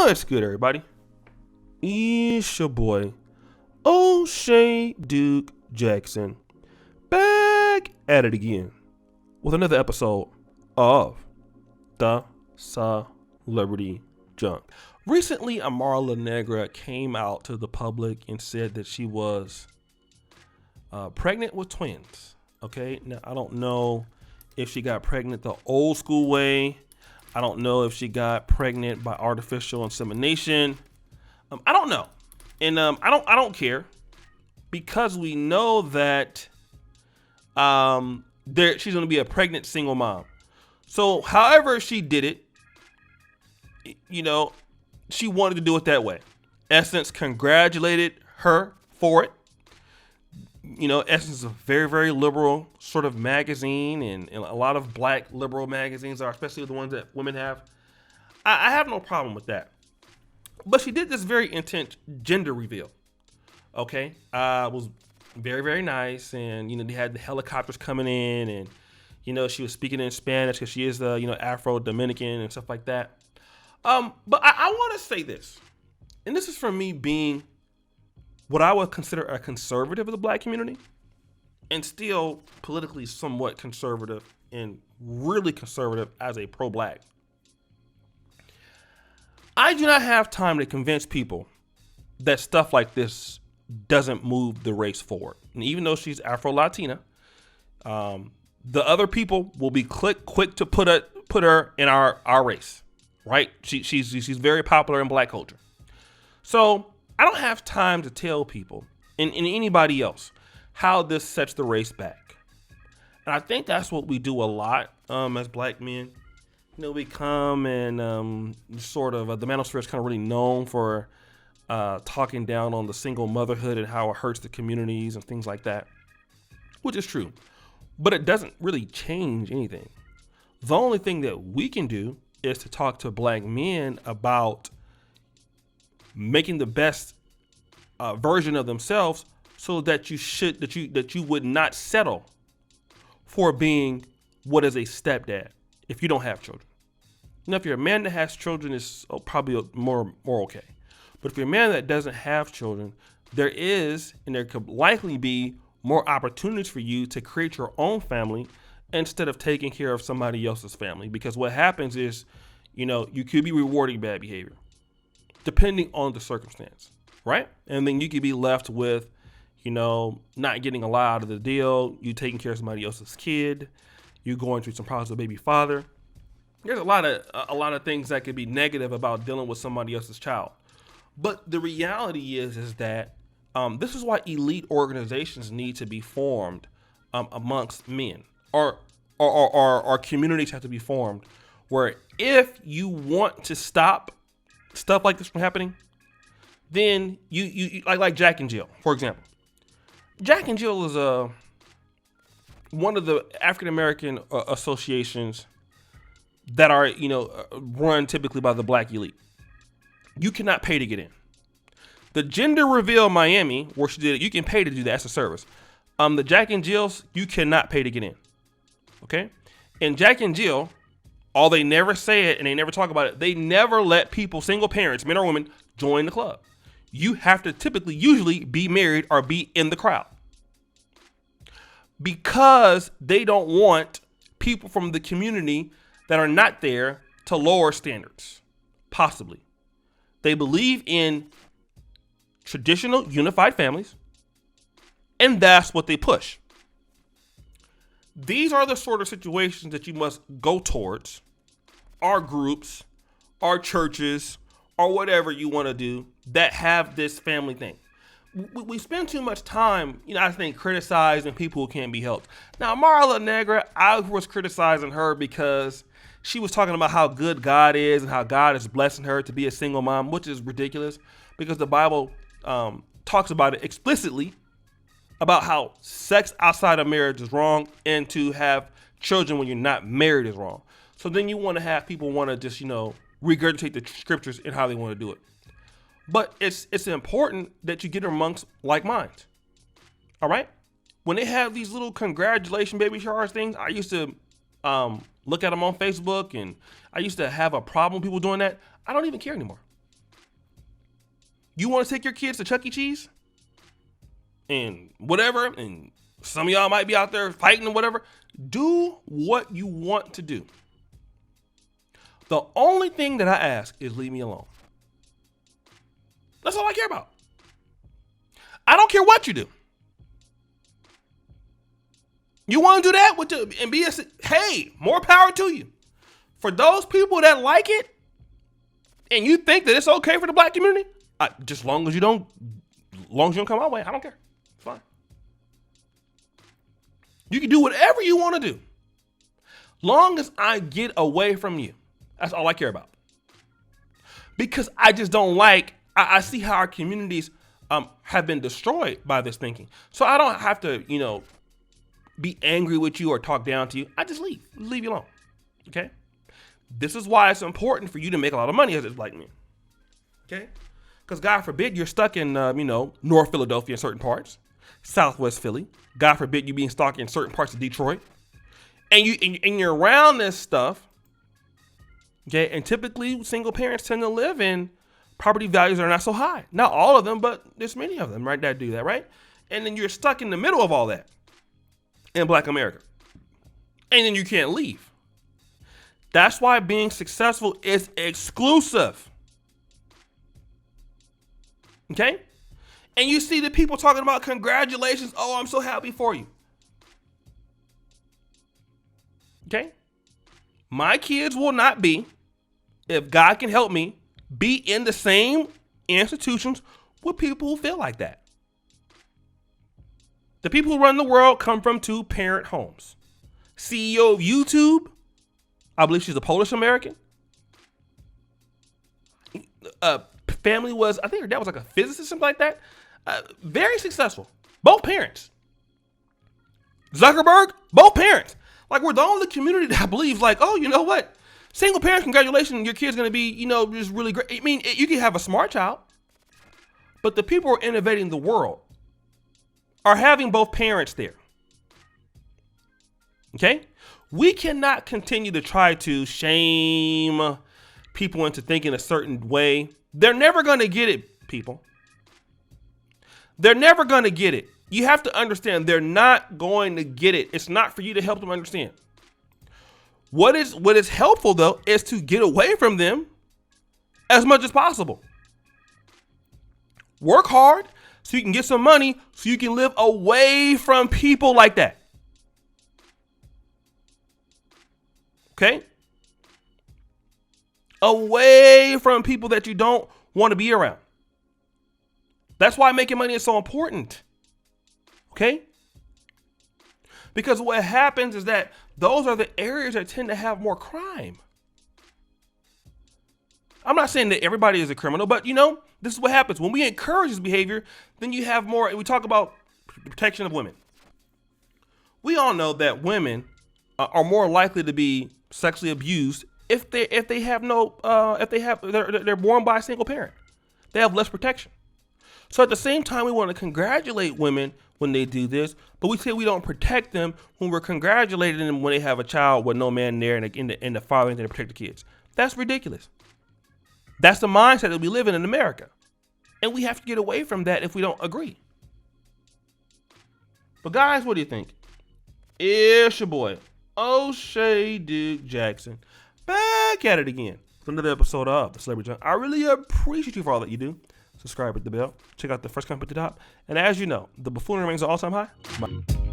What's good, everybody? It's your boy, O'Shea Duke Jackson, back at it again with another episode of The Celebrity Junk. Recently, Amara La Negra came out to the public and said that she was pregnant with twins. Okay, now I don't know if she got pregnant the old school way. I don't know if she got pregnant by artificial insemination. I don't know, and I don't care, because we know that she's going to be a pregnant single mom. So, however she did it, she wanted to do it that way. Essence congratulated her for it. Essence is a very, very liberal sort of magazine, and a lot of black liberal magazines are, especially the ones that women have. I have no problem with that. But she did this very intense gender reveal. Okay? It was very, very nice, and, they had the helicopters coming in, and, she was speaking in Spanish because she is, Afro-Dominican and stuff like that. But I want to say this, and this is from me being what I would consider a conservative of the black community, and still politically somewhat conservative and really conservative as a pro-black. I do not have time to convince people that stuff like this doesn't move the race forward. And even though she's Afro-Latina, the other people will be quick to put her in our race, right? She's very popular in black culture. So I don't have time to tell people and anybody else how this sets the race back. And I think that's what we do a lot as black men. We come and the manosphere is kind of really known for talking down on the single motherhood and how it hurts the communities and things like that, which is true. But it doesn't really change anything. The only thing that we can do is to talk to black men about making the best version of themselves, so that you would not settle for being what is a stepdad if you don't have children. If you're a man that has children, it's probably more okay. But if you're a man that doesn't have children, there could likely be more opportunities for you to create your own family instead of taking care of somebody else's family. Because what happens is, you could be rewarding bad behavior, depending on the circumstance, right? And then you could be left with, not getting a lot out of the deal, you taking care of somebody else's kid, you going through some problems with baby father. There's a lot of things that could be negative about dealing with somebody else's child. But the reality is that this is why elite organizations need to be formed amongst men, or communities have to be formed, where if you want to stop stuff like this from happening, then you like Jack and Jill, for example. Jack and Jill is one of the African American associations that are run typically by the black elite. You cannot pay to get in. The Gender Reveal Miami, where she did it, you can pay to do that as a service. The Jack and Jill's, you cannot pay to get in. Okay, and Jack and Jill, all they never say it and they never talk about it, they never let people, single parents, men or women, join the club. You have to usually be married or be in the crowd, because they don't want people from the community that are not there to lower standards, possibly. They believe in traditional unified families, and that's what they push. These are the sort of situations that you must go towards, our groups, our churches, or whatever you want to do that have this family thing. We spend too much time, I think, criticizing people who can't be helped. Now, Amara La Negra, I was criticizing her because she was talking about how good God is and how God is blessing her to be a single mom, which is ridiculous, because the Bible talks about it explicitly, about how sex outside of marriage is wrong, and to have children when you're not married is wrong. So then you want to have people want to just, regurgitate the scriptures and how they want to do it. But it's important that you get amongst like minds. All right? When they have these little congratulation baby showers things, I used to look at them on Facebook, and I used to have a problem with people doing that. I don't even care anymore. You want to take your kids to Chuck E. Cheese and whatever, and some of y'all might be out there fighting or whatever. Do what you want to do. The only thing that I ask is leave me alone. That's all I care about. I don't care what you do. You want to do that and be hey, more power to you. For those people that like it, and you think that it's okay for the black community, just long as you don't come my way, I don't care. It's fine. You can do whatever you want to do, long as I get away from you. That's all I care about. Because I just don't like. I see how our communities have been destroyed by this thinking. So I don't have to, be angry with you or talk down to you. I just leave you alone. Okay. This is why it's important for you to make a lot of money as a black man. Okay. Because God forbid you're stuck in, North Philadelphia in certain parts, Southwest Philly. God forbid you being stuck in certain parts of Detroit, and you're around this stuff. Okay. And typically single parents tend to live in property values that are not so high. Not all of them, but there's many of them, right, that do that, right? And then you're stuck in the middle of all that in Black America. And then you can't leave. That's why being successful is exclusive. Okay? And you see the people talking about congratulations. Oh, I'm so happy for you. Okay? My kids will not be, if God can help me, be in the same institutions with people who feel like that. The people who run the world come from 2-parent homes. CEO of YouTube, I believe she's a Polish American. Family was, I think her dad was like a physicist, something like that. Very successful. Both parents. Zuckerberg, both parents. Like, we're the only community that believes, like, oh, you know what? Single parents, congratulations, your kid's going to be, just really great. I mean, you can have a smart child, but the people who are innovating the world are having both parents there. Okay? We cannot continue to try to shame people into thinking a certain way. They're never going to get it, people. They're never going to get it. You have to understand they're not going to get it. It's not for you to help them understand. What is helpful, though, is to get away from them as much as possible. Work hard so you can get some money so you can live away from people like that. Okay? Away from people that you don't want to be around. That's why making money is so important. Okay? Because what happens is that those are the areas that tend to have more crime. I'm not saying that everybody is a criminal, but this is what happens. When we encourage this behavior, then you have more, we talk about protection of women. We all know that women are more likely to be sexually abused if they're born by a single parent. They have less protection. So at the same time, we want to congratulate women when they do this, but we say we don't protect them when we're congratulating them when they have a child with no man there and the father ain't there to protect the kids. That's ridiculous. That's the mindset that we live in America. And we have to get away from that if we don't agree. But guys, what do you think? It's your boy, O'Shea Duke Jackson, back at it again with another episode of The Celebrity Junk. I really appreciate you for all that you do. Subscribe, hit the bell, check out the first comment at the top. And as you know, the buffoonery remains an all-time high. Bye.